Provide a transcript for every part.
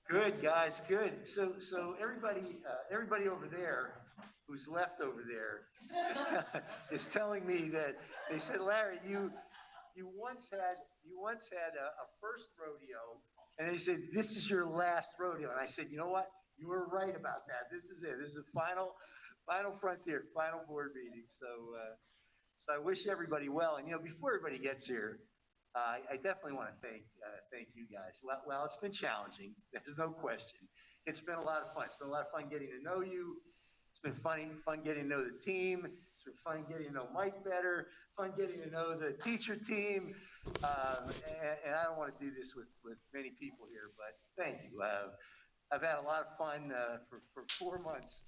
Good guys, good. So everybody over there, who's left over there, is telling me that they said, Larry, you once had a first rodeo, and they said this is your last rodeo, and I said, you know what? You were right about that. This is it. This is the final frontier, final board meeting. So I wish everybody well. And before everybody gets here, I definitely want to thank you guys. Well, it's been challenging. There's no question. It's been a lot of fun. It's been a lot of fun getting to know you. It's been fun getting to know the team. It's been fun getting to know Mike better. Fun getting to know the teacher team. And I don't want to do this with many people here, but thank you. I've had a lot of fun for 4 months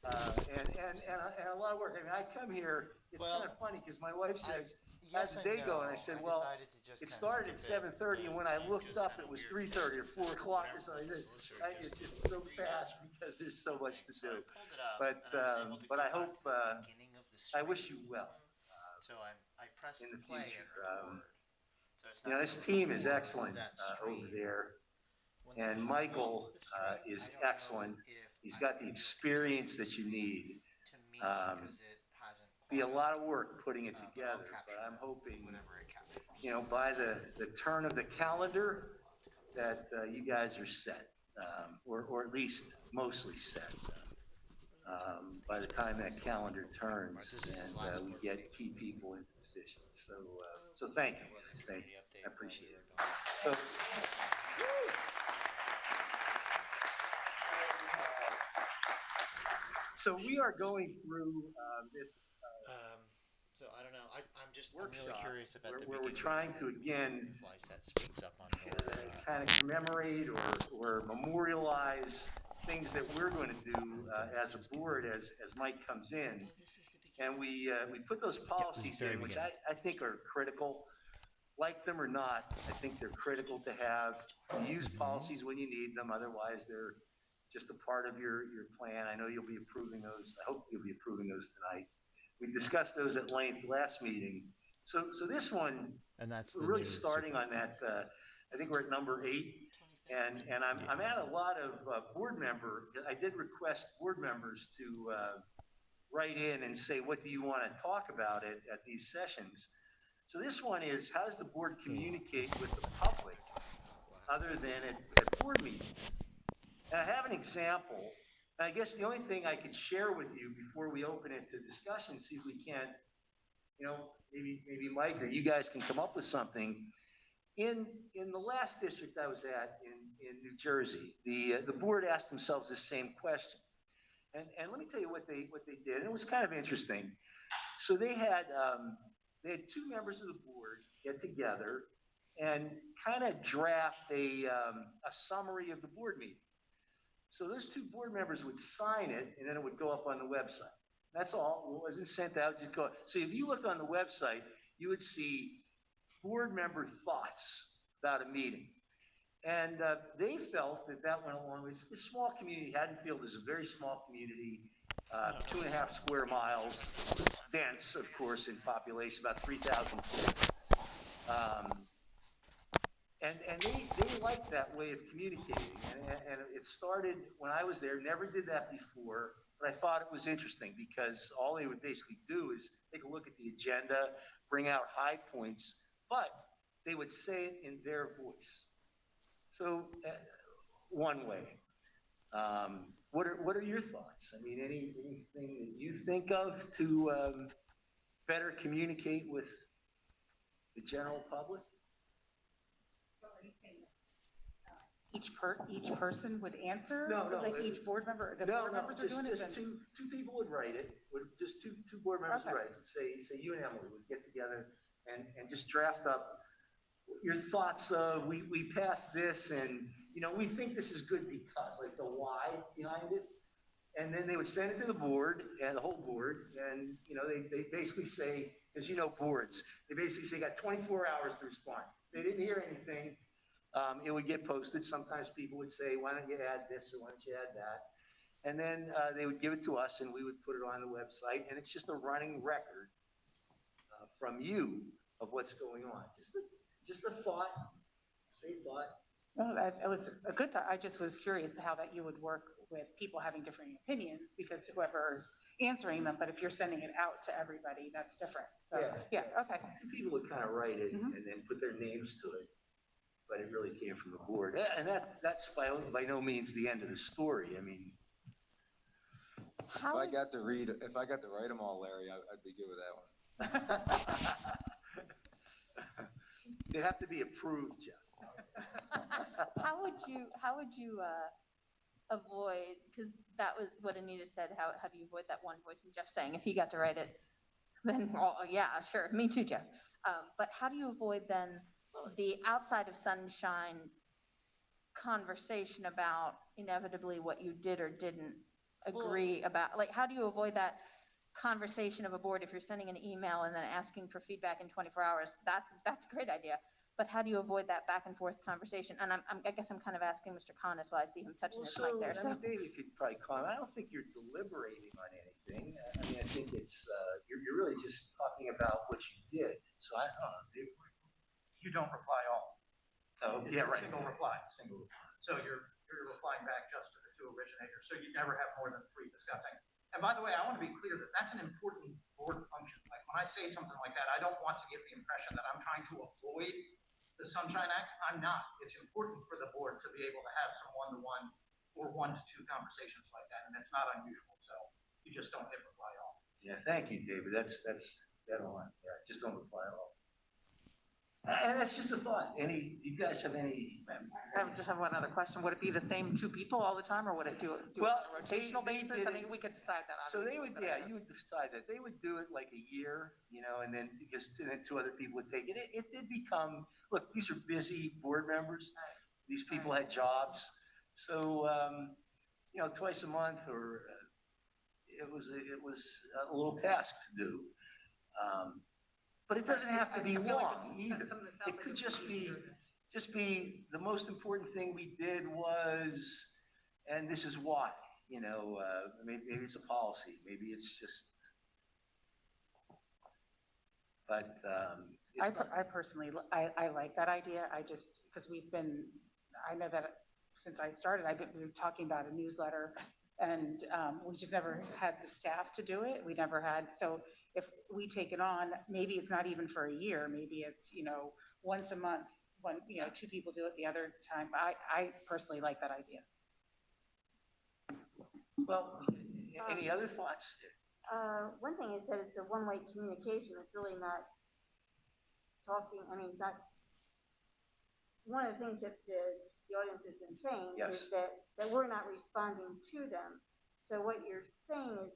and a lot of work. I mean, I come here. It's kind Well, of funny because my wife I says, "How's yes the and day going?" I no. said, I "Well, decided to just it kind of started at skip it, 7:30, and but when I you looked just up, sent it a was weird 3:30 face or and said 4 o'clock." whatever So the I said, solicitor "It's just just so we just fast because there's so moved much things. to So I do." pulled it up But and I was able to but go I back hope to the beginning of the I stream. wish you well So I in pressed the play and future. record. So it's not This going to team is record excellent that over stream. there, When they and come up Michael with the stream, is I don't know excellent. if He's I got the it will continue experience the that you stream need. to me Um, because it hasn't be a caught up. lot of work putting it But I'll together, but capture I'm hoping, whatever it captures. by the turn of the calendar We'll have to cut this that out. you guys are set, or at least mostly set. By the time that calendar Right, turns this is his and last we board get meeting. key This is people into positions. So thank you it was a guys. Thank community you. I update while we appreciate were it. going. So, so we are going through this Um, so I don't know. I'm really workshop curious about the where we're beginning of trying to the meeting again if Lysette speaks up on board or not. kind of commemorate or memorialize things that we're going to do as a board as Mike comes in. Oh, this is the And beginning. we put those Yep, this is policies the very in, which beginning. I think are critical. Like them or not, I think they're critical to have. You use Mm-hmm. policies when you need them, otherwise they're just a part of your plan. I know you'll be approving those. I hope you'll be approving those tonight. We discussed those at length last meeting. So this one, And that's we're the really new starting super. on that. I think we're at number 8, and I'm Yeah. at a lot of board member. I did request board members to write in and say what do you want to talk about at these sessions. So this one is, how does the board Ooh. communicate with the public Wow. other than at board meetings? And I have an example. And I guess the only thing I could share with you before we open it to discussion, see if we can't, maybe Mike or you guys can come up with something. In the last district I was at in New Jersey, the board asked themselves the same question. And let me tell you what they did. And it was kind of interesting. So they had 2 members of the board get together and kind of draft a summary of the board meeting. So those 2 board members would sign it, and then it would go up on the website. That's all. It wasn't sent out. Just go. So if you looked on the website, you would see board member thoughts about a meeting. And they felt that that went along. It's a small community. Haddonfield is a very small community, I don't know two and a this half one. square miles, dense, of course, in population, about 3,000 kids. Um, and they liked that way of communicating. And it started when I was there, never did that before, but I thought it was interesting because all they would basically do is take a look at the agenda, bring out high points, but they would say it in their voice. So, one way. What are your thoughts? I mean, anything that you think of to better communicate with the general public? So are you saying that each person would answer? No, no. Like each board member, the No, board no, members are doing it? just two people would write it. Just two board members would Okay. write it. Say you and Emily would get together and just draft up your thoughts of we passed this, and we think this is good because, like, the why behind it. And then they would send it to the board and the whole board, and they basically say, as boards, they basically say you got 24 hours to respond. If they didn't hear anything, it would get posted. Sometimes people would say, why don't you add this or why don't you add that? And then they would give it to us, and we would put it on the website, and it's just a running record from you of what's going on. Just a thought, say thought. No, that was a good thought. I just was curious how that you would work with people having different opinions because whoever's answering them, but if you're sending it out to everybody, that's different. So, yeah, okay. People would kind of write it Mhm. and then put their names to it, but it really came from the board. And that's by no means the end of the story. I mean, If I got to write them all, Larry, I'd be good with that one. they have to be approved, Jeff. How would you avoid, because that was what Anita said, how do you avoid that one voice? And Jeff saying, if he got to write it, then, well, yeah, sure, me too, Jeff. But how do you avoid then the outside of sunshine conversation about inevitably what you did or didn't agree about? Like, how do you avoid that conversation of a board if you're sending an email and then asking for feedback in 24 hours? That's a great idea. But how do you avoid that back and forth conversation? And I guess I'm kind of asking Mr. Khan as well. I see him touching his mic there. I mean, David could probably comment. I don't think you're deliberating on anything. I mean, I think it's, you're really just talking about what you did. So I don't know, David. You don't reply all. Oh, It's yeah, a right. Single reply. So you're replying back just to the two originators. So you never have more than three discussing. And by the way, I want to be clear that that's an important board function. Like when I say something like that, I don't want to give the impression that I'm trying to avoid the Sunshine Act. I'm not. It's important for the board to be able to have some one-to-one or one-to-two conversations like that, and it's not unusual. So you just don't hit reply all. Yeah, thank you, David. That's dead on. Yeah, just don't reply at all. And that's just a thought. Do you guys have any? I just have one other question. Would it be the same two people all the time, or would it do it on a rotational basis? I mean, we could decide that. So they would, obviously, yeah, you would decide that. They would do it like a year, and then two other people would take it. It did become, look, these are busy board members. These people had jobs. So, twice a month or it was a little task to do. But it doesn't have to be long either. It could just be the most important thing we did was, and this is why. Maybe it's a policy. Maybe it's just. But I personally, I like that idea. I just, because I know that since I started, I've been talking about a newsletter and we just never had the staff to do it. We never had, so if we take it on, maybe it's not even for a year, maybe it's, once a month, two people do it the other time. I personally like that idea. well, any other thoughts? One thing is that it's a one-way communication. It's really not talking. I mean, it's not. One of the things that the audience has been saying is that we're not responding to them. So what you're saying is,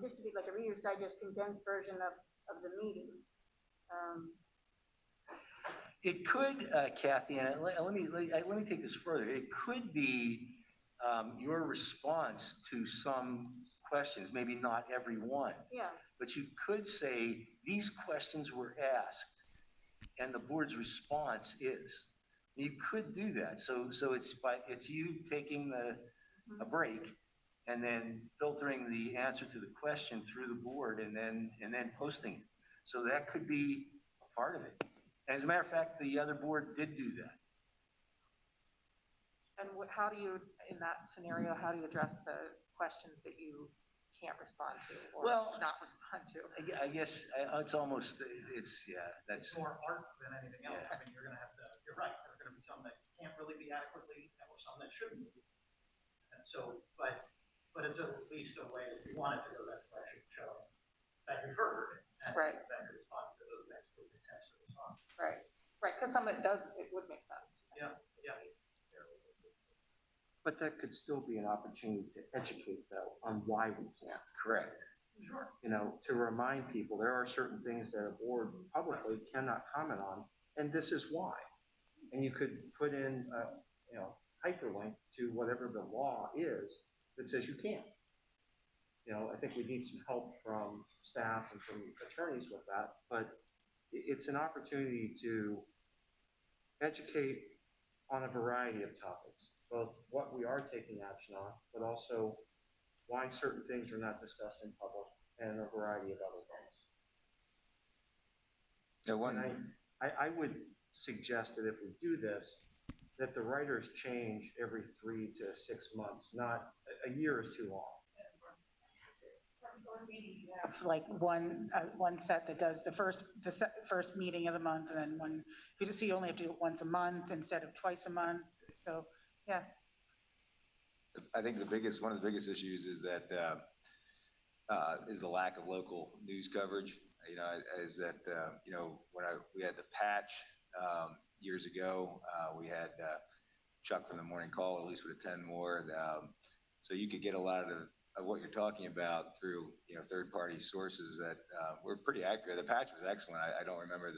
this would be like a Reader's Digest condensed version of the meeting. It could, Kathy, and let me take this further. It could be your response to some questions, maybe not every one. Yeah. But you could say these questions were asked, and the board's response is. You could do that. So it's you taking a break and then filtering the answer to the question through the board and then posting it. So that could be a part of it. And as a matter of fact, the other board did do that. And how do you, in that scenario, how do you address the questions that you can't respond to or should not respond to? I guess it's almost, that's more art than anything else. Yeah. I mean, you're right. There are going to be some that can't really be adequately, or some that shouldn't be. And so, but it's at least a way, if you wanted to go that direction, showing that you've heard and right. that you respond to those things would make sense to respond. Right. Because some of it would make sense. Yeah. But that could still be an opportunity to educate, though, on why we can't. Correct. Sure. To remind people there are certain things that a board publicly cannot comment on, and this is why. And you could put in hyperlink to whatever the law is that says you can't. I think we need some help from staff and from attorneys with that, but it's an opportunity to educate on a variety of topics, both what we are taking action on, but also why certain things are not discussed in public and a variety of other things. Yeah, I would suggest that if we do this, that the writers change every 3 to 6 months, not a year is too long. Like one set that does the first meeting of the month, and then one, so you only have to do it once a month instead of twice a month. So, yeah. I think one of the biggest issues is that, is the lack of local news coverage. You know, is that, you know, we had the patch, years ago, we had, Chuck from the Morning Call, at least would attend more. So you could get a lot of what you're talking about through, you know, third-party sources that, were pretty accurate. The patch was excellent. I don't remember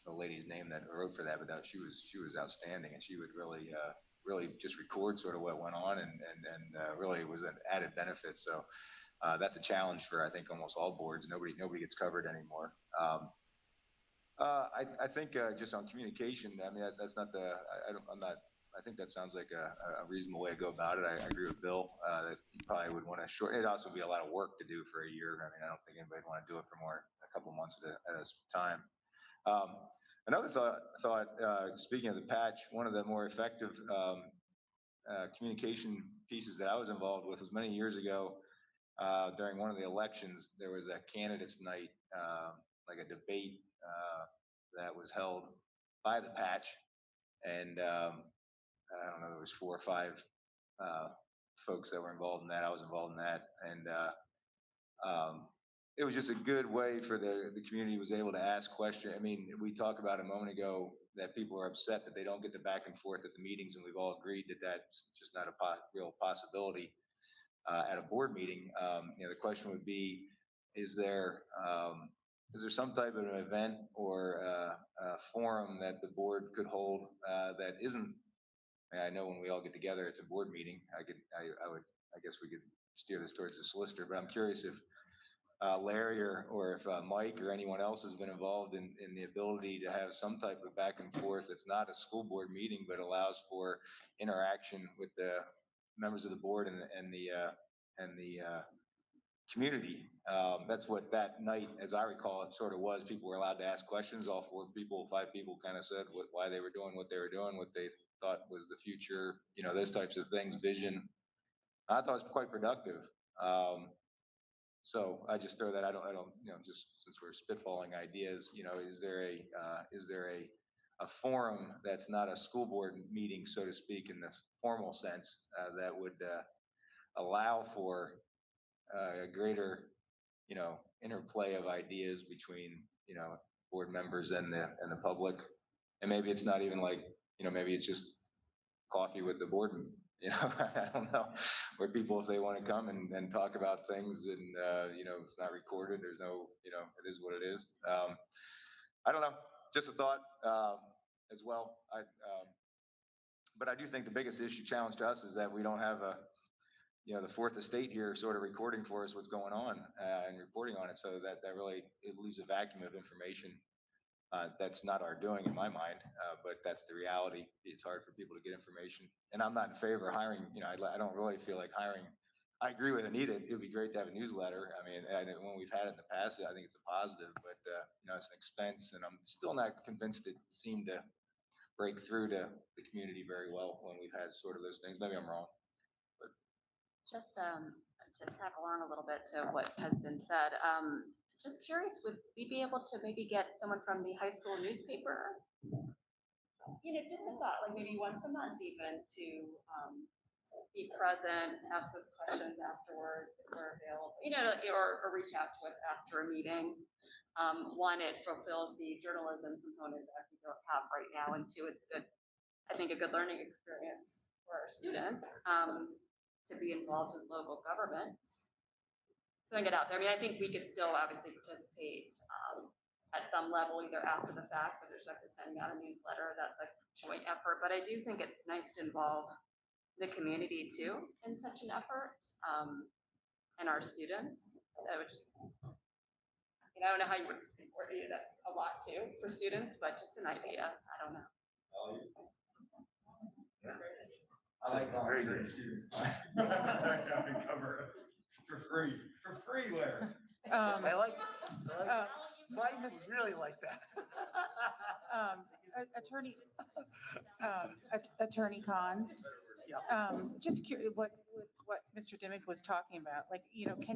the lady's name that wrote for that, but she was outstanding, and she would really just record sort of what went on, and really was an added benefit. So that's a challenge for, I think, almost all boards. Nobody gets covered anymore. I think just on communication, I mean, that's not I think that sounds like a reasonable way to go about it. I agree with Bill that you probably would want to shorten. It'd also be a lot of work to do for a year. I mean, I don't think anybody would want to do it for a couple months at a time. Another thought, speaking of the patch, one of the more effective communication pieces that I was involved with was many years ago. During one of the elections, there was a candidates night, like a debate that was held by the patch, and I don't know, there was 4 or 5 folks that were involved in that. I was involved in that, and it was just a good way for the community was able to ask questions. I mean, we talked about a moment ago that people are upset that they don't get the back and forth at the meetings, and we've all agreed that that's just not a real possibility at a board meeting. You know, the question would be, is there some type of an event or a forum that the board could hold that isn't? I know when we all get together, it's a board meeting. I guess we could steer this towards the solicitor, but I'm curious if Larry or if Mike or anyone else has been involved in the ability to have some type of back and forth that's not a school board meeting, but allows for interaction with the members of the board and the community. That's what that night, as I recall, it sort of was. People were allowed to ask questions. All 5 people kind of said why they were doing what they were doing, what they thought was the future, you know, those types of things, vision. I thought it was quite productive. So I just throw that. I don't, you know, just since we're spitballing ideas, you know, is there a forum that's not a school board meeting, so to speak, in the formal sense, that would allow for a greater, you know, interplay of ideas between, you know, board members and the public. And maybe it's not even like, you know, maybe it's just coffee with the board, you know, I don't know, where people, if they want to come and talk about things and, you know, it's not recorded, there's no, you know, it is what it is. I don't know, just a thought as well. But I do think the biggest challenge to us is that we don't have you know, the fourth estate here sort of recording for us what's going on and reporting on it. So that really, it leaves a vacuum of information. That's not our doing in my mind, but that's the reality. It's hard for people to get information. And I'm not in favor of hiring, you know, I don't really feel like hiring. I agree with Anita. It would be great to have a newsletter. I mean, when we've had it in the past, I think it's a positive, but, you know, it's an expense, and I'm still not convinced it seemed to break through to the community very well when we've had sort of those things. Maybe I'm wrong. Just to tack along a little bit to what has been said, just curious, would we be able to maybe get someone from the high school newspaper? You know, just a thought, like maybe once a month even, to be present, ask us questions afterwards if we're available, you know, or reach out to us after a meeting. One, it fulfills the journalism component that we don't have right now, and two, it's good, I think, a good learning experience for our students. To be involved with local government. So I get out there. I mean, I think we could still obviously participate at some level, either after the fact, with respect to sending out a newsletter. That's a joint effort. But I do think it's nice to involve the community too in such an effort, and our students. So I would just, you know, I don't know how you would coordinate it a lot too for students, but just an idea. I don't know. I like volunteering students. Cover for free, Larry. I like Mike would really like that. Attorney Khan, just curious, what Mr. Dimick was talking about, like, how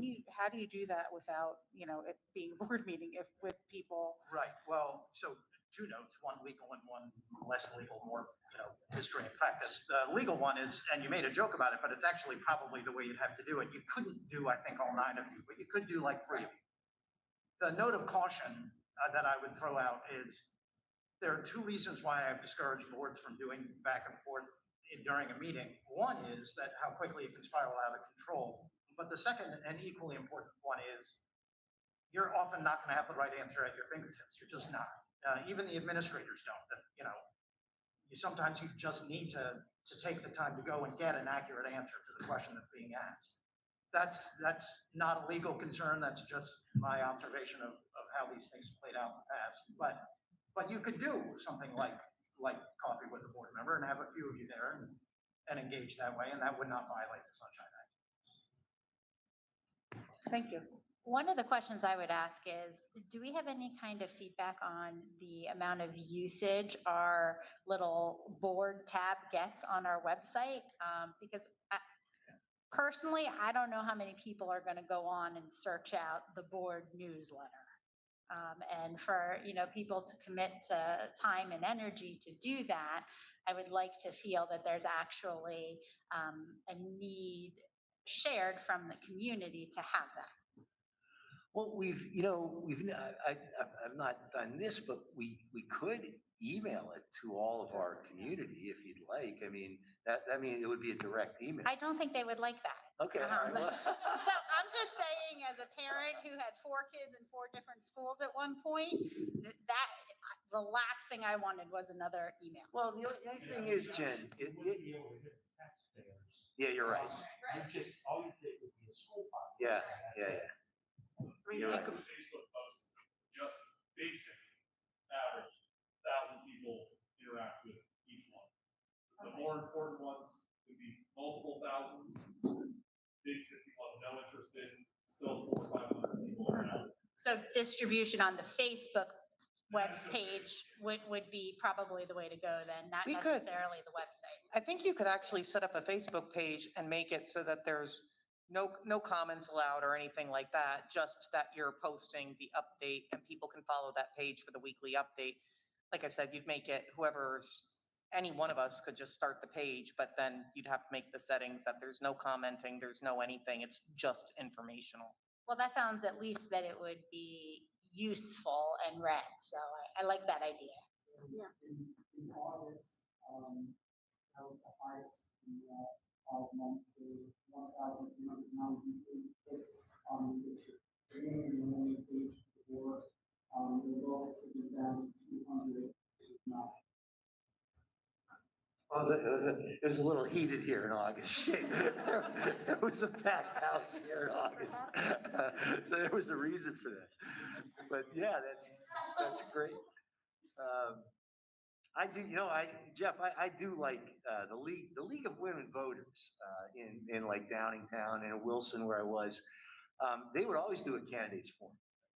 do you do that without, it being a board meeting with people? Right, well, so 2 notes, one legal and one less legal, more, history and practice. The legal one is, and you made a joke about it, but it's actually probably the way you'd have to do it. You couldn't do, I think, all 9 of you, but you could do like 3 of you. The note of caution that I would throw out is there are 2 reasons why I've discouraged boards from doing back and forth during a meeting. One is that how quickly it can spiral out of control. But the second and equally important one is you're often not going to have the right answer at your fingertips. You're just not. Even the administrators don't. Sometimes you just need to take the time to go and get an accurate answer to the question that's being asked. That's not a legal concern. That's just my observation of how these things played out in the past. But you could do something like coffee with a board member and have a few of you there and engage that way, and that would not violate the Sunshine Act. Thank you. One of the questions I would ask is, do we have any kind of feedback on the amount of usage our little board tab gets on our website? Because personally, I don't know how many people are going to go on and search out the board newsletter. And for, people to commit to time and energy to do that, I would like to feel that there's actually a need shared from the community to have that. Well, I've not done this, but we could email it to all of our community if you'd like. I mean, it would be a direct email. I don't think they would like that. Okay. So I'm just saying, as a parent who had 4 kids in 4 different schools at one point, that the last thing I wanted was another email. Well, the only thing is, Jen, yeah, you're right. All you did would be a school file. Yeah. You're right. Facebook posts just basic average 1,000 people interact with each one. The more important ones could be multiple thousands. Things that people have no interest in, still 400 or 500 people around. So distribution on the Facebook web page would be probably the way to go then, not necessarily the website. I think you could actually set up a Facebook page and make it so that there's no comments allowed or anything like that, just that you're posting the update and people can follow that page for the weekly update. Like I said, you'd make it any one of us could just start the page, but then you'd have to make the settings that there's no commenting, there's no anything, it's just informational. Well, that sounds at least that it would be useful and read, so I like that idea. Yeah. In August, that was the highest in the last 5 months, so 1,398 hits on the district. Again, the only page before, the goal is to be down to 200, not. It was a little heated here in August. There was a packed house here in August. So there was a reason for that. But yeah, that's great. I do, Jeff, I do like the League of Women Voters in like Downingtown and in Wilson where I was. They would always do a candidates forum,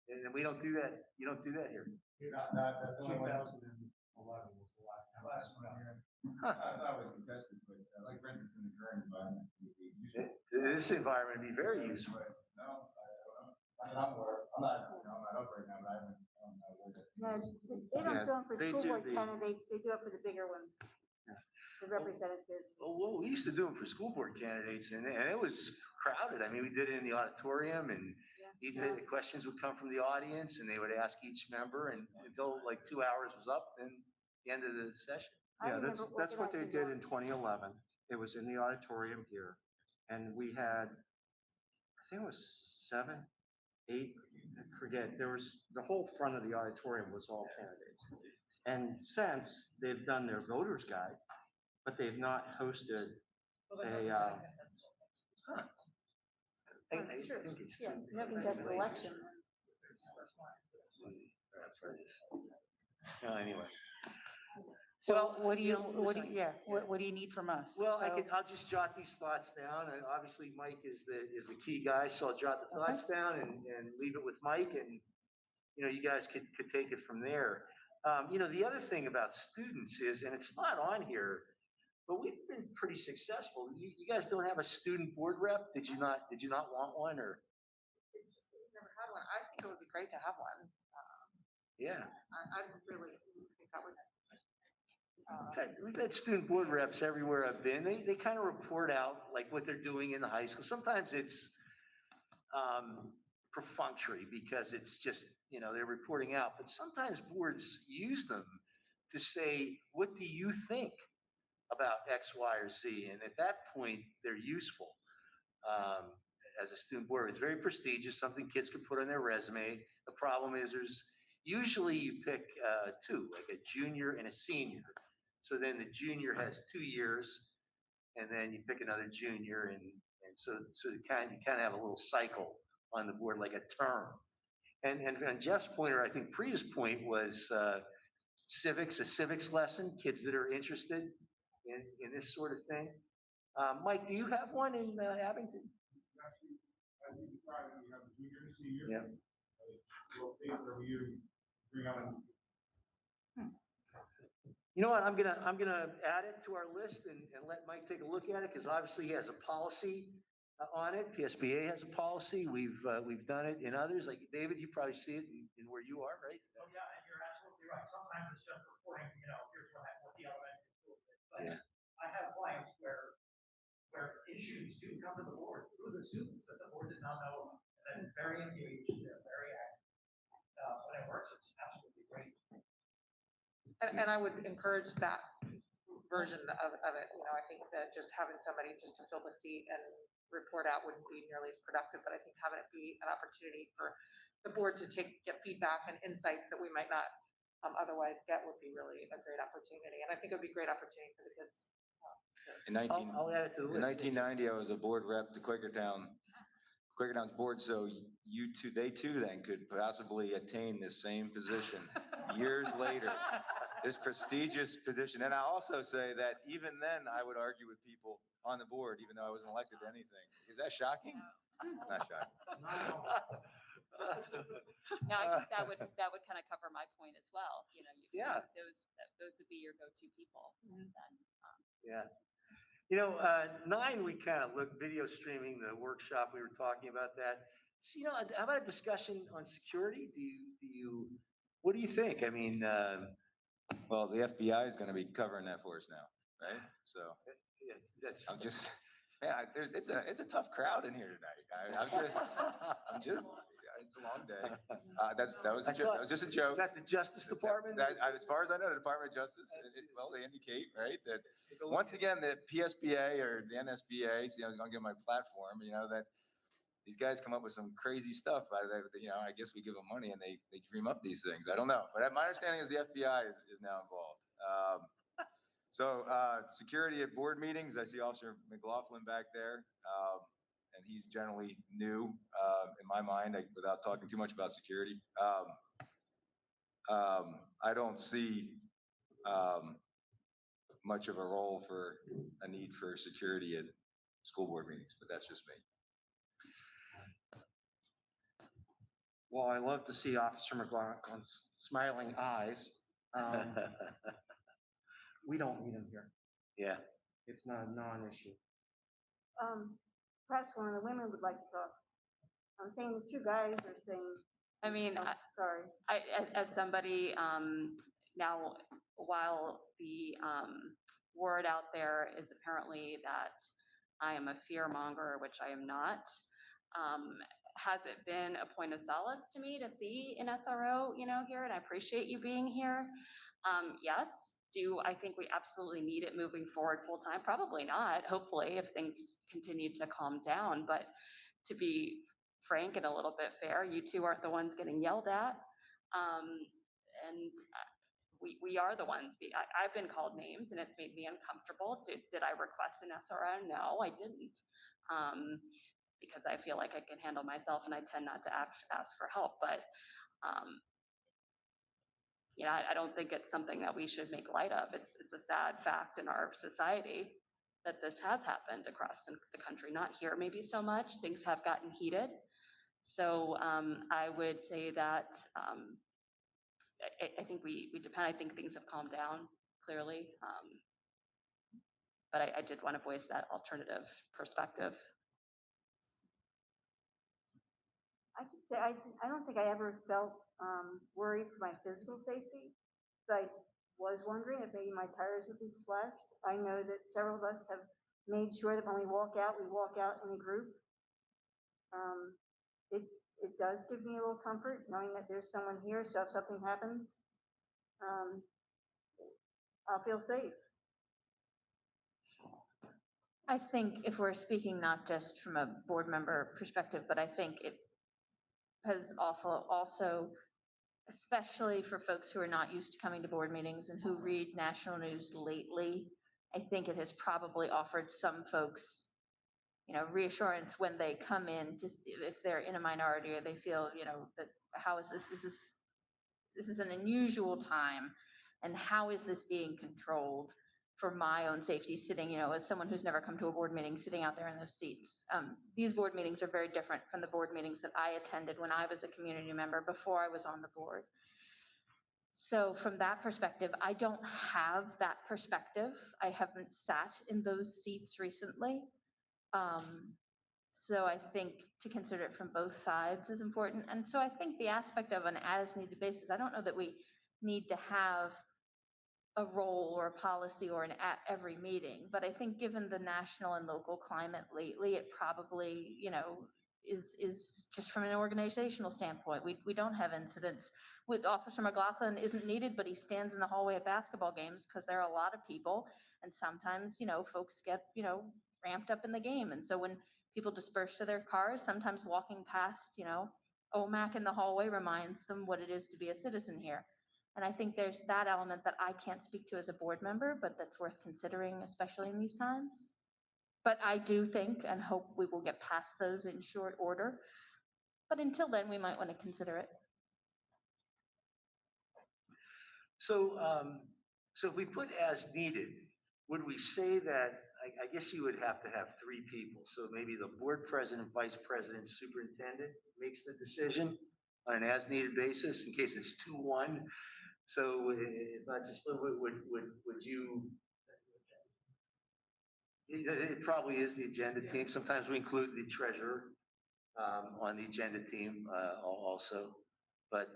and we don't do that. You don't do that here. That's 2011 was the last time. Huh. It's not always contested, but like for instance, in the current environment, This environment would be very useful. No, I don't know. I'm not up right now, but I don't know. No, they don't do them for school board candidates, they do it for the bigger ones. The representatives. Well, we used to do them for school board candidates, and it was crowded. I mean, we did it in the auditorium, and the questions would come from the audience, and they would ask each member, and until like 2 hours was up, then the end of the session. Yeah, that's what they did in 2011. It was in the auditorium here. And we had, I think it was 7, 8, I forget. There was, the whole front of the auditorium was all candidates. And since they've done their voters guide, but they've not hosted a, I think it's true. Nothing does the election. Anyway. So what do you need from us? Well, I'll just jot these thoughts down, and obviously Mike is the key guy, so I'll jot the thoughts down and leave it with Mike, and you guys could take it from there. The other thing about students is, and it's not on here, but we've been pretty successful. You guys don't have a student board rep? Did you not want one, or? It's just that we've never had one. I think it would be great to have one. Yeah. I really think that would. We've had student board reps everywhere I've been. They kind of report out like what they're doing in the high school. Sometimes it's perfunctory because it's just, they're reporting out. But sometimes boards use them to say, what do you think about X, Y, or Z? And at that point, they're useful. As a student board, it's very prestigious, something kids can put on their resume. The problem is usually you pick two, like a junior and a senior. So then the junior has 2 years, and then you pick another junior, and so you kind of have a little cycle on the board, like a term. And Jeff's pointer, I think Priya's point was civics, a civics lesson, kids that are interested in this sort of thing. Mike, do you have one in Abington? Actually, as you described, you have a junior and a senior. Yeah. Both days every year, you bring on. You know what? I'm gonna add it to our list and let Mike take a look at it, because obviously he has a policy on it. PSBA has a policy. We've done it in others. Like David, you probably see it in where you are, right? Oh, yeah, and you're absolutely right. Sometimes it's just reporting, here's what the elementary school did. But Yeah. I have clients where issues do come to the board through the students that the board did not know about. And it's very engaged, they're very active. When it works, it's absolutely great. And I would encourage that version of it. I think that just having somebody just to fill the seat and report out wouldn't be nearly as productive, but I think having it be an opportunity for the board to get feedback and insights that we might not otherwise get would be really a great opportunity. And I think it would be a great opportunity for the kids. I'll add it to the In list. 1990, I was a board rep to Quakertown's board, so they too then could possibly attain this same position years later. This prestigious position. And I also say that even then, I would argue with people on the board, even though I wasn't elected to anything. Is that shocking? Not shocking. No, I think that would kind of cover my point as well. Yeah. Those would be your go-to people. Then, Yeah. 9, we kind of looked video streaming the workshop. We were talking about that. So, how about a discussion on security? What do you think? I mean, well, the FBI is going to be covering that for us now, right? So yeah, I'm just, it's a tough crowd in here tonight. It's a long day. That was just a joke. Is that the Justice Department? As far as I know, the Department of Justice. They indicate, right, that once again, the PSBA or the NSBA, I'll give my platform, that these guys come up with some crazy stuff. I guess we give them money and they dream up these things. I don't know. But my understanding is the FBI is now involved. So security at board meetings, I see Officer McLaughlin back there. And he's generally new in my mind, without talking too much about security. I don't see much of a role for a need for security at school board meetings, but that's just me. Well, I love to see Officer McLaughlin's smiling eyes. We don't need him here. Yeah. It's not a non-issue. Perhaps one of the women would like to talk. I'm saying the two guys are saying. I mean, sorry. As somebody, now, while the word out there is apparently that I am a fear monger, which I am not, has it been a point of solace to me to see an SRO, here, and I appreciate you being here? Yes. Do I think we absolutely need it moving forward full time? Probably not, hopefully, if things continue to calm down. But to be frank and a little bit fair, you two aren't the ones getting yelled at. And we are the ones. I've been called names and it's made me uncomfortable. Did I request an SRO? No, I didn't. Because I feel like I can handle myself and I tend not to ask for help. But I don't think it's something that we should make light of. It's a sad fact in our society that this has happened across the country. Not here maybe so much. Things have gotten heated. So I would say that I think we depend, I think things have calmed down clearly. But I did want to voice that alternative perspective. I could say, I don't think I ever felt worried for my physical safety, but I was wondering if maybe my tires would be slashed. I know that several of us have made sure that when we walk out in a group. It does give me a little comfort knowing that there's someone here, so if something happens, I'll feel safe. I think if we're speaking not just from a board member perspective, but I think it has also, especially for folks who are not used to coming to board meetings and who read national news lately, I think it has probably offered some folks, reassurance when they come in, just if they're in a minority or they feel, that how is this? This is an unusual time, and how is this being controlled for my own safety, sitting, as someone who's never come to a board meeting, sitting out there in those seats. These board meetings are very different from the board meetings that I attended when I was a community member before I was on the board. So from that perspective, I don't have that perspective. I haven't sat in those seats recently. So I think to consider it from both sides is important. And so I think the aspect of an as-needed basis, I don't know that we need to have a role or a policy or an at every meeting, but I think given the national and local climate lately, it probably, is just from an organizational standpoint. We don't have incidents with Officer McLaughlin isn't needed, but he stands in the hallway at basketball games because there are a lot of people. And sometimes, folks get, ramped up in the game. And so when people disperse to their cars, sometimes walking past, OMAC in the hallway reminds them what it is to be a citizen here. And I think there's that element that I can't speak to as a board member, but that's worth considering, especially in these times. But I do think and hope we will get past those in short order. But until then, we might want to consider it. So, so if we put as needed, would we say that, I guess you would have to have 3 people. So maybe the board president, vice president, superintendent makes the decision on an as-needed basis in case it's 2-1. So if not just, would you, it probably is the agenda team. Sometimes we include the treasurer on the agenda team also. But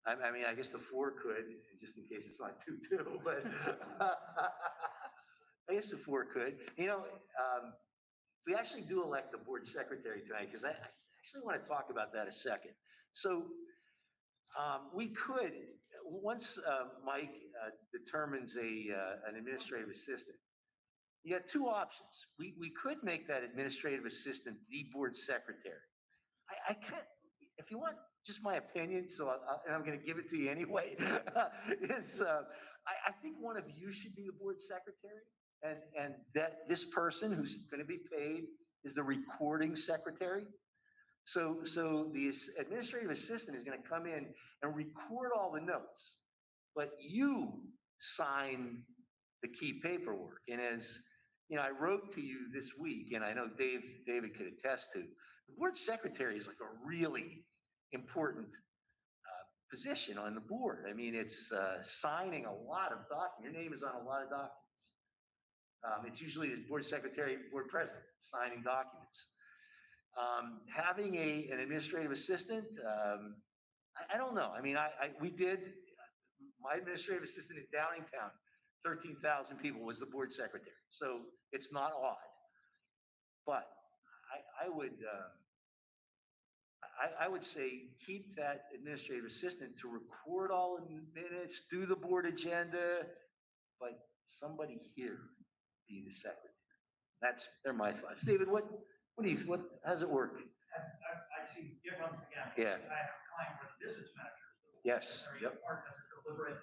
I mean, I guess the 4 could, just in case it's not 2-2, but I guess the 4 could. We actually do elect the board secretary tonight, because I actually want to talk about that a second. So we could, once Mike determines an administrative assistant, you got 2 options. We could make that administrative assistant the board secretary. I can't, if you want just my opinion, and I'm going to give it to you anyway, I think one of you should be the board secretary, and that this person who's going to be paid is the recording secretary. So the administrative assistant is going to come in and record all the notes, but you sign the key paperwork. And as I wrote to you this week, and I know David could attest to, the board secretary is like a really important position on the board. I mean, it's signing a lot of documents. Your name is on a lot of documents. It's usually the board secretary, board president signing documents. Having an administrative assistant, I don't know. I mean, we did, my administrative assistant in Downingtown, 13,000 people was the board secretary. So it's not odd. But I would say keep that administrative assistant to record all the minutes, do the board agenda, but somebody here be the secretary. They're my thoughts. David, how does it work? I see difference again. Yeah. I have a client where the business manager is the Yes. Yep. Part that's a deliberate,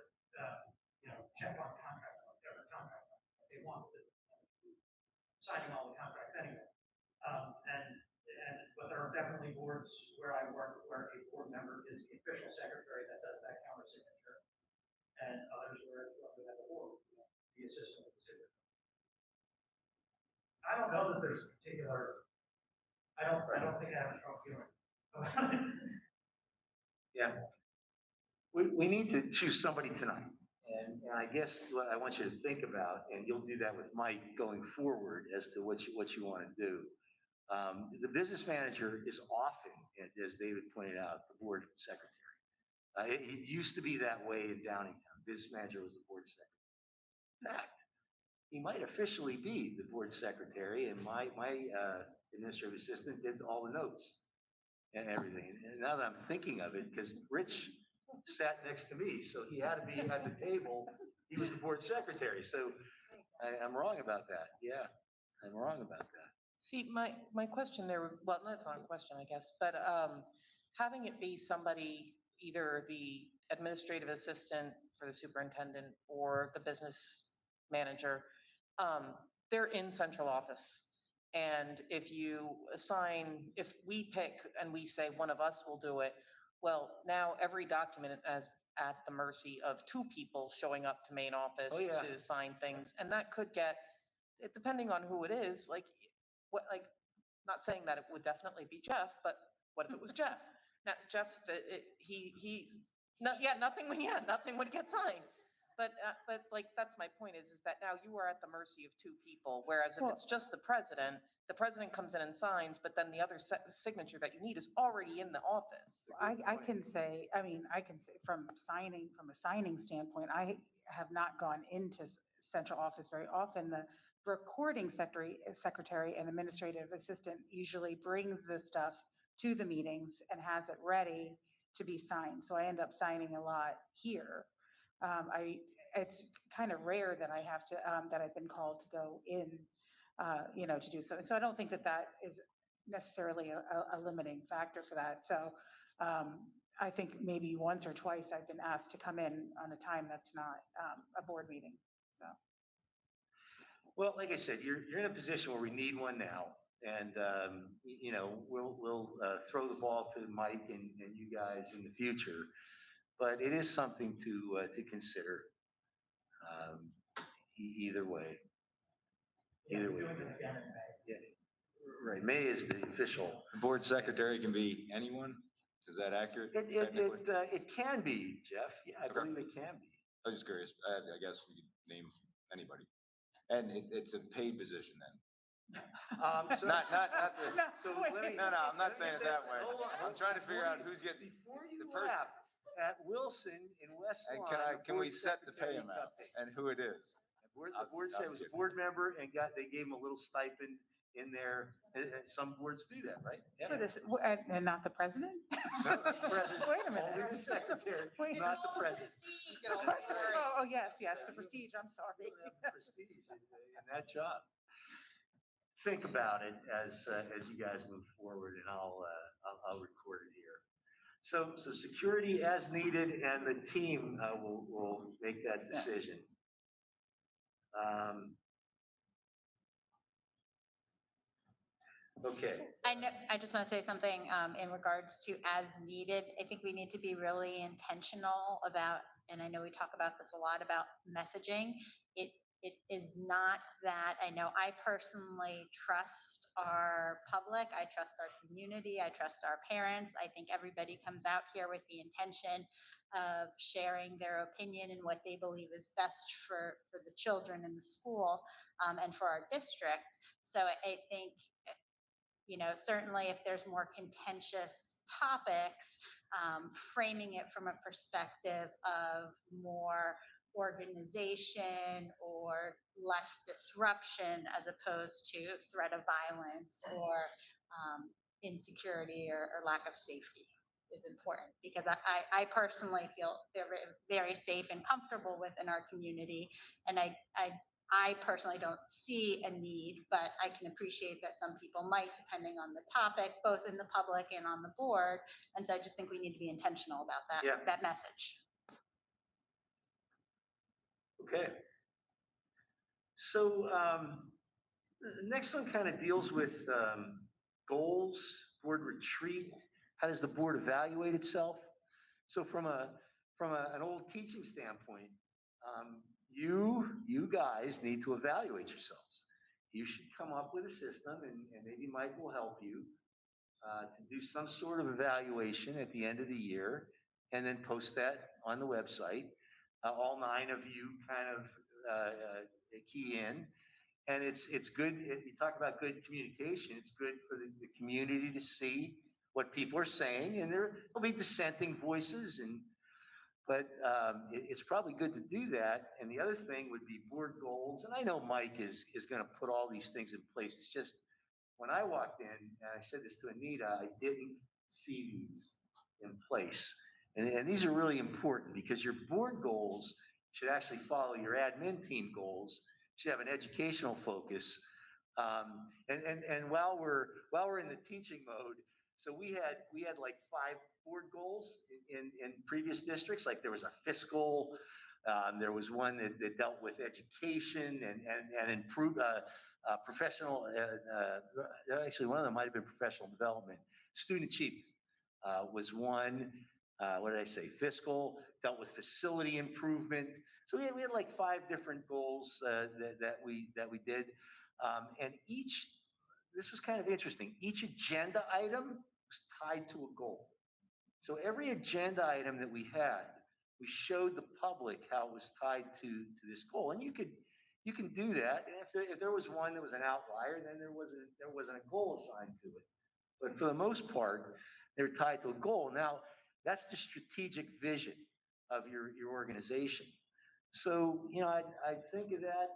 check on contract, whatever contract they want, signing all the contracts anyway. But there are definitely boards where I work where a board member is the official secretary that does that counter signature, and others where we have a board, the assistant of the secretary. I don't know that there's a particular. I don't think I have a strong feeling about it. Yeah. we need to choose somebody tonight. And I guess what I want you to think about, and you'll do that with Mike going forward as to what you want to do. The business manager is often, as David pointed out, the board secretary. It used to be that way in Downingtown. Business manager was the board secretary. In fact, he might officially be the board secretary, and my administrative assistant did all the notes and everything. And now that I'm thinking of it, because Rich sat next to me, so he had to be at the table. He was the board secretary, so I'm wrong about that. Yeah, I'm wrong about that. See, my question there, well, that's not a question, I guess, but having it be somebody, either the administrative assistant for the superintendent or the business manager, they're in central office. And if we pick and we say one of us will do it, well, now every document is at the mercy of two people showing up to main office Oh, yeah. to sign things. And that could get, depending on who it is, not saying that it would definitely be Jeff, but what if it was Jeff? Now, Jeff, nothing would get signed. But that's my point is that now you are at the mercy of two people, whereas if it's just the president comes in and signs, but then the other signature that you need is already in the office. I can say from a signing standpoint, I have not gone into central office very often. The recording secretary and administrative assistant usually brings the stuff to the meetings and has it ready to be signed. So I end up signing a lot here. It's kind of rare that I have to, that I've been called to go in, to do something. So I don't think that is necessarily a limiting factor for that. So I think maybe once or twice I've been asked to come in on a time that's not a board meeting. So. Well, like I said, you're in a position where we need one now, and we'll throw the ball to Mike and you guys in the future. But it is something to consider. Either way. Either way. Yeah. Right. May is the official. The board secretary can be anyone? Is that accurate? It can be, Jeff. Yeah, I believe it can be. I was just curious. I guess we could name anybody. And it's a paid position then. I'm not saying it that way. I'm trying to figure out who's getting. Before you laugh at Wilson in West Lawn. Can we set the pay amount and who it is? The board said it was a board member and they gave him a little stipend in there. Some boards do that, right? Yeah. For this, and not the president? Not the president. Wait a minute. Only the secretary, not the president. Oh, yes, the prestige, I'm sorry. Prestige in that job. Think about it as you guys move forward, and I'll record it here. So security as needed, and the team will make that decision. Okay. I just want to say something in regards to as needed. I think we need to be really intentional about, and I know we talk about this a lot, about messaging. It is not that, I know I personally trust our public, I trust our community, I trust our parents. I think everybody comes out here with the intention of sharing their opinion and what they believe is best for the children in the school and for our district. So I think, certainly if there's more contentious topics, framing it from a perspective of more organization or less disruption as opposed to threat of violence or insecurity or lack of safety is important, because I personally feel very, very safe and comfortable within our community. And I personally don't see a need, but I can appreciate that some people might, depending on the topic, both in the public and on the board. And so I just think we need to be intentional about that, that message. Okay. So the next one kind of deals with goals, board retreat. How does the board evaluate itself? So from an old teaching standpoint, you guys need to evaluate yourselves. You should come up with a system, and maybe Mike will help you to do some sort of evaluation at the end of the year and then post that on the website. All 9 of you kind of key in. And it's good, you talk about good communication, it's good for the community to see what people are saying, and there'll be dissenting voices, but it's probably good to do that. And the other thing would be board goals, and I know Mike is gonna put all these things in place. It's just, when I walked in, and I said this to Anita, I didn't see these in place. And these are really important, because your board goals should actually follow your admin team goals, should have an educational focus. And while we're in the teaching mode, so we had like 5 board goals in previous districts. Like there was a fiscal, there was one that dealt with education and improve professional. Actually, one of them might have been professional development. Student achievement was one. What did I say? Fiscal, dealt with facility improvement. So we had like 5 different goals that we did, and this was kind of interesting. Each agenda item was tied to a goal. So every agenda item that we had, we showed the public how it was tied to this goal, and you can do that. And if there was one that was an outlier, then there wasn't a goal assigned to it. But for the most part, they're tied to a goal. Now, that's the strategic vision of your organization. So, I think of that.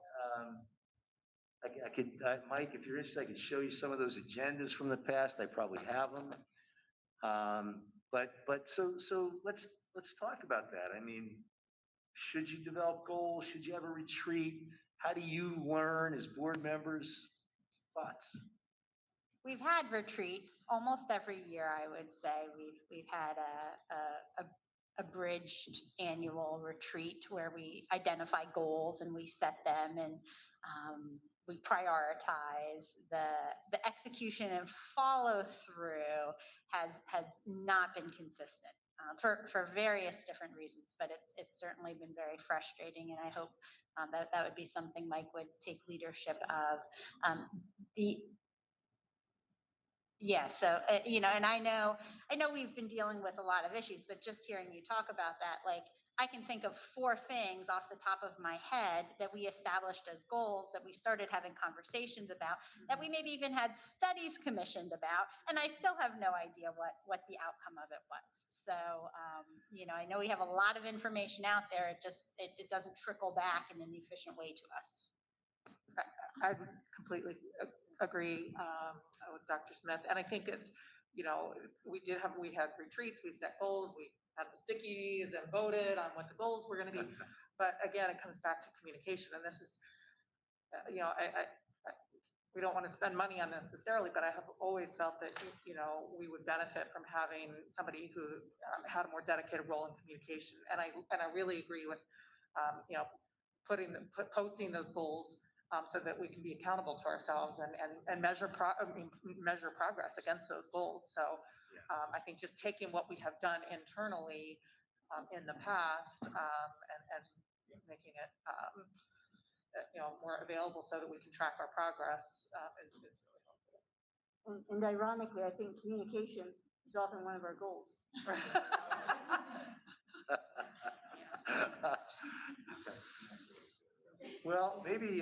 I could, Mike, if you're interested, I could show you some of those agendas from the past. I probably have them. But so let's talk about that. I mean, should you develop goals? Should you have a retreat? How do you learn as board members? Thoughts? We've had retreats almost every year, I would say. We've had a bridged annual retreat where we identify goals and we set them, and we prioritize the execution and follow through has not been consistent for various different reasons, but it's certainly been very frustrating, and I hope that would be something Mike would take leadership of. Yeah, so, and I know we've been dealing with a lot of issues, but just hearing you talk about that, like, I can think of 4 things off the top of my head that we established as goals, that we started having conversations about, that we maybe even had studies commissioned about, and I still have no idea what the outcome of it was. So, I know we have a lot of information out there, it doesn't trickle back in an efficient way to us. I completely agree with Dr. Smith. And I think it's, we had retreats, we set goals, we had the stickies and voted on what the goals were going to be. But again, it comes back to communication. And this is, we don't want to spend money unnecessarily, but I have always felt that, we would benefit from having somebody who had a more dedicated role in communication. And I really agree with, posting those goals so that we can be accountable to ourselves and measure progress against those goals. So I think just taking what we have done internally in the past and making it more available so that we can track our progress is really helpful. And ironically, I think communication is often one of our goals. Well, maybe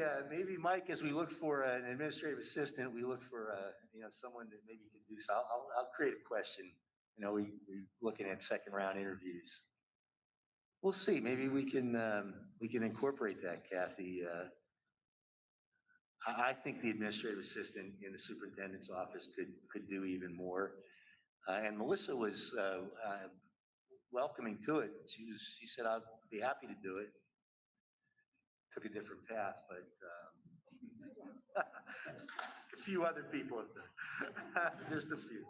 Mike, as we look for an administrative assistant, we look for someone that maybe can do so. I'll create a question. We're looking at 2nd round interviews. We'll see. Maybe we can incorporate that, Kathy. I think the administrative assistant in the superintendent's office could do even more. And Melissa was welcoming to it. She said, "I'll be happy to do it." Took a different path, but a few other people have done. Just a few.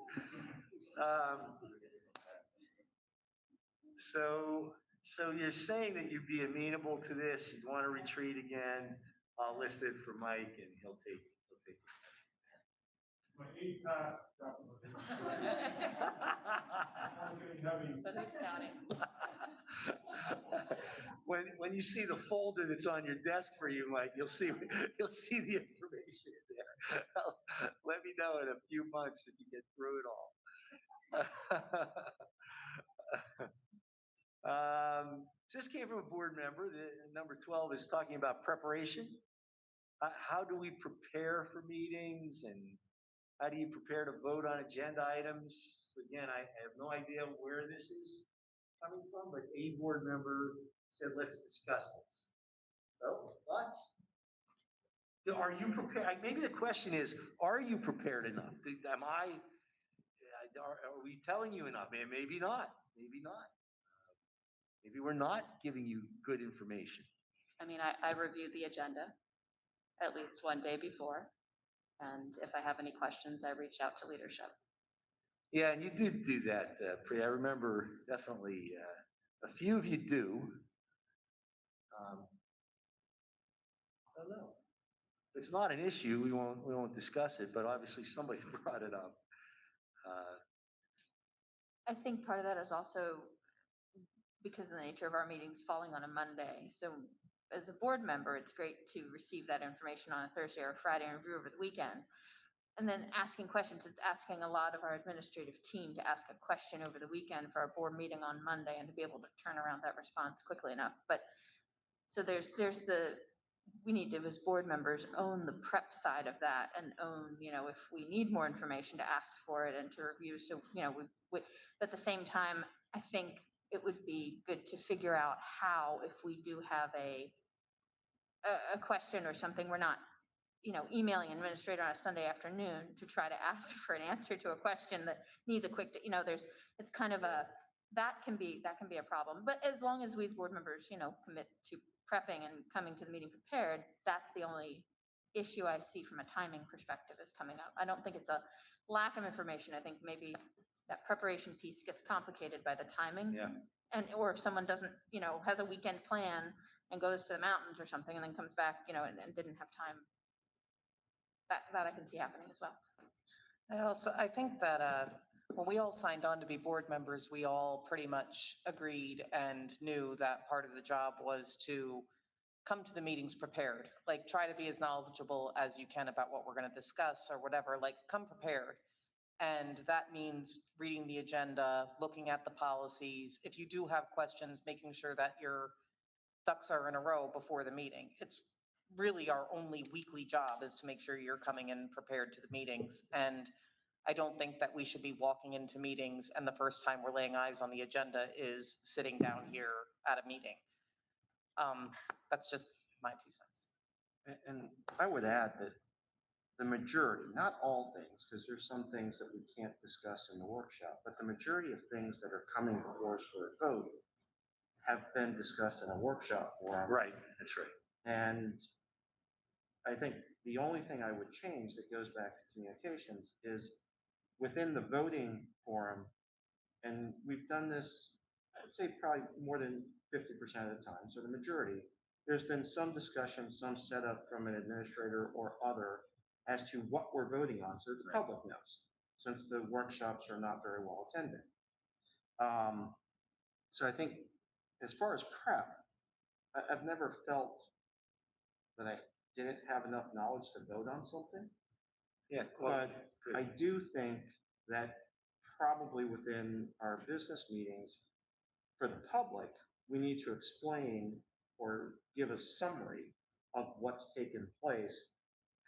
So you're saying that you'd be amenable to this, you'd want to retreat again. I'll list it for Mike and he'll take it. My 8th pass. But who's counting? When you see the folder that's on your desk for you, Mike, you'll see the information in there. Let me know in a few months if you get through it all. This came from a board member. Number 12 is talking about preparation. How do we prepare for meetings, and how do you prepare to vote on agenda items? So again, I have no idea where this is coming from, but a board member said, let's discuss this. So, thoughts? Are you prepared? Maybe the question is, are you prepared enough? Are we telling you enough? Maybe not. Maybe not. Maybe we're not giving you good information. I mean, I review the agenda at least one day before, and if I have any questions, I reach out to leadership. Yeah, and you did do that, Priya. I remember definitely a few of you do. I don't know. If it's not an issue, we won't discuss it, but obviously somebody brought it up. I think part of that is also because of the nature of our meetings falling on a Monday. So as a board member, it's great to receive that information on a Thursday or Friday and review over the weekend. And then asking questions, it's asking a lot of our administrative team to ask a question over the weekend for our board meeting on Monday and to be able to turn around that response quickly enough. But so we need to, as board members, own the prep side of that and own, if we need more information, to ask for it and to review. So, but at the same time, I think it would be good to figure out how, if we do have a question or something, we're not, emailing an administrator on a Sunday afternoon to try to ask for an answer to a question that needs a quick, it's kind of that can be a problem. But as long as we as board members, commit to prepping and coming to the meeting prepared, that's the only issue I see from a timing perspective is coming up. I don't think it's a lack of information. I think maybe that preparation piece gets complicated by the timing. Yeah. Or if someone doesn't, has a weekend plan and goes to the mountains or something and then comes back, and didn't have time. That I can see happening as well. I think that when we all signed on to be board members, we all pretty much agreed and knew that part of the job was to come to the meetings prepared, like try to be as knowledgeable as you can about what we're going to discuss or whatever, like come prepared. And that means reading the agenda, looking at the policies. If you do have questions, making sure that your ducks are in a row before the meeting. It's really our only weekly job is to make sure you're coming in prepared to the meetings. And I don't think that we should be walking into meetings and the first time we're laying eyes on the agenda is sitting down here at a meeting. That's just my 2 cents. And I would add that the majority, not all things, because there's some things that we can't discuss in the workshop, but the majority of things that are coming before us for a vote have been discussed in a workshop forum. Right, that's right. And I think the only thing I would change that goes back to communications is within the voting forum, and we've done this, I'd say probably more than 50% of the time, so the majority, there's been some discussion, some setup from an administrator or other as to what we're voting on, so the public knows, since the workshops are not very well attended. So I think as far as prep, I've never felt that I didn't have enough knowledge to vote on something. Yeah, well, but I do think that probably within our business meetings, for the public, we need to explain or give a summary of what's taken place,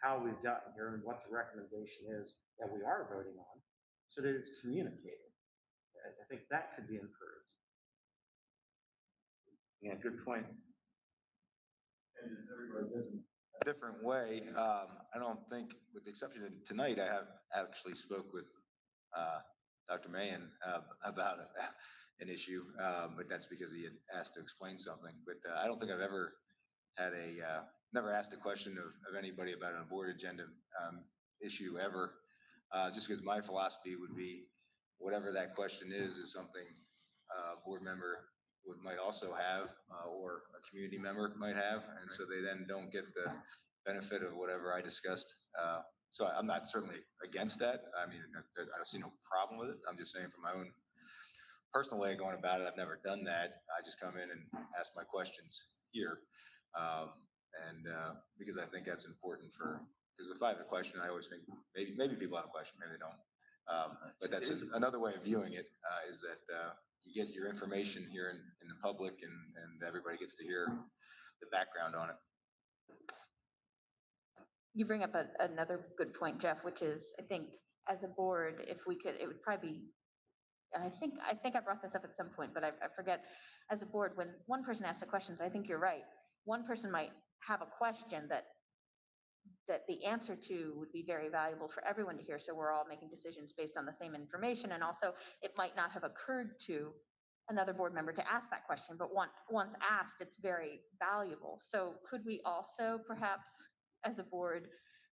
how we've gotten here, and what the recommendation is that we are voting on, so that it's communicated. I think that could be improved. Yeah, good point. And is everybody busy? Different way. I don't think, with the exception of tonight, I have actually spoke with Dr. Mahan about an issue, but that's because he had asked to explain something. But I don't think I've ever had never asked a question of anybody about a board agenda issue ever, just because my philosophy would be whatever that question is something a board member might also have, or a community member might have, and so they then don't get the benefit of whatever I discussed. So I'm not certainly against that. I mean, I don't see no problem with it. I'm just saying from my own personal way of going about it, I've never done that. I just come in and ask my questions here. Because I think that's important because if I have a question, I always think maybe people have a question, maybe they don't. But that's another way of viewing it, is that you get your information here in the public and everybody gets to hear the background on it. You bring up another good point, Jeff, which is, I think, as a board, if we could, it would probably be, and I think I brought this up at some point, but I forget, as a board, when one person asks the questions, I think you're right. One person might have a question that the answer to would be very valuable for everyone to hear, so we're all making decisions based on the same information, and also, it might not have occurred to another board member to ask that question, but once asked, it's very valuable. So could we also perhaps, as a board,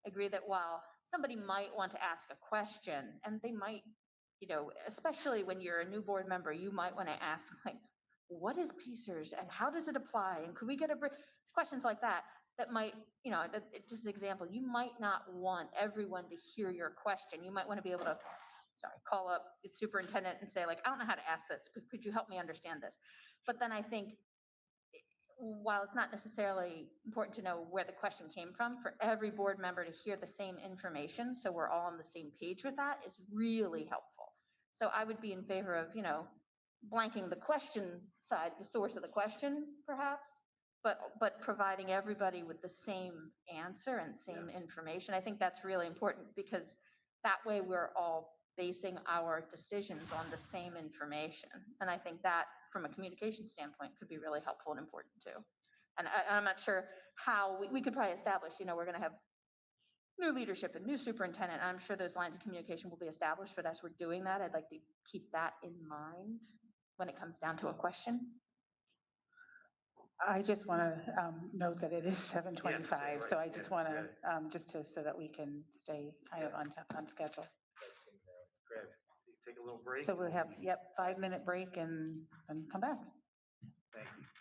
agree that while somebody might want to ask a question, and they might, especially when you're a new board member, you might want to ask, like, what is PACERS and how does it apply? And could we get questions like that might, just an example, you might not want everyone to hear your question. You might want to be able to, call up the superintendent and say, like, I don't know how to ask this. Could you help me understand this? But then I think, while it's not necessarily important to know where the question came from, for every board member to hear the same information, so we're all on the same page with that, is really helpful. So I would be in favor of, blanking the question side, the source of the question, perhaps, but providing everybody with the same answer and same information. I think that's really important, because that way we're all basing our decisions on the same information. And I think that, from a communication standpoint, could be really helpful and important too. And I'm not sure how, we could probably establish, we're gonna have new leadership and new superintendent. I'm sure those lines of communication will be established, but as we're doing that, I'd like to keep that in mind when it comes down to a question. I just want to note that it is 7:25, so I just want to, so that we can stay kind of on schedule. Great. Take a little break. So we'll have, 5-minute break and come back. Thank you.